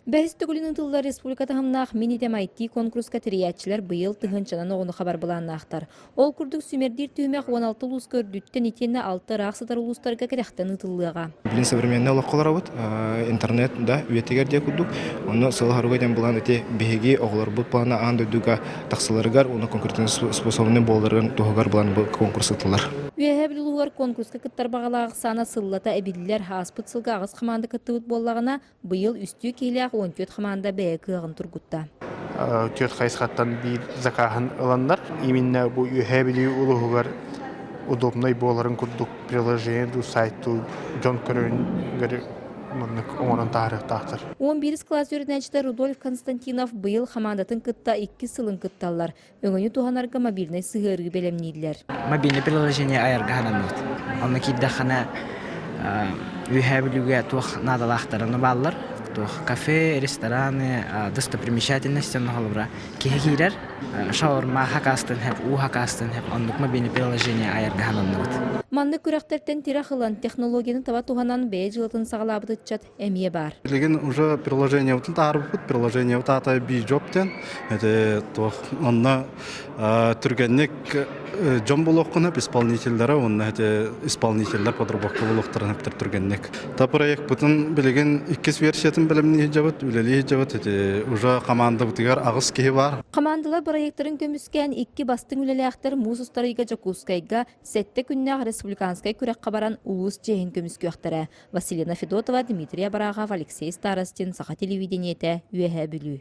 Бәхістігілін ұтылы республиката ғымнақ минитем IT конкурска тіриятчылар бұйыл тұғынчынан оғыны хабар бұланнақтар. Ол күрдік сүмердер түймек 16 ұлыс көрдіттен етені 6 рақсыдар ұлыстарға керектен ұтылыға. Блин, современный лоққалар вот интернет, да, үетегер де күрдік. Оны сылғаруға ден бұлан өте беге оғылар бұл плана аңды дүға тақсыларығар, оны конкурстың способны болдырған тұғығар бұлан бұл конкурс ұтылар. Үйәһә білуғар конкурска кыттар бағалағы сана сыллата әбілілер хаспыт сылға ағыз қаманды кыттыбыт боллағына бұйыл үсті кейліғ 14 қаманда бәе кығын тұргутта. Төт қайсқаттан бір закахын ыландар. Именно бұл үйәһә білу ұлығығар удобный боларын күрдік приложение, сайту, жон көрін оңырын тағырықтақтыр. 11 класс өрінәчті Рудольф Константинов бұйыл қамандатын кытта 2 сылын кытталар. Өңіні туғанарға мобильный сығырғы белемнейділер. Мобильный приложение айырға ғанамыз. Оны кейді қана үйәһә білуге туқ надалақтарыны балылар. Кафе, рестораны, достопримечательности нағылыбыра. Кейгейдер шаурма хакастын хәп, у хакастын хәп, ондық мобильный приложение айырға ғанамыз. Манны күрәқтерден тирә қылан технологияны таба туғанан бәе жылытын сағалабыды чат әмие бар. Леген уже приложение вот тарбут, приложение вот ата би жоптен. Это то онна түргенник жон болоққына исполнительдері, онна это исполнительдер подробаққа болоқтарын әптір түргенник. Та проект бұтын білеген 2 версиятын білімні жабыт, үлелі жабыт, это уже команда бұтығар ағыз кейі бар. Командалар проекттарын көміскен 2 бастың үлелі ақтар муз ұстарыға жакускайға сәтті күннәғ республиканскай күрек қабаран улус жейін көміскі өқтірі. Василина Федотова, Дмитрия Барағав, Алексей Старостин, Сақа телевидениеті, үйәһә білу.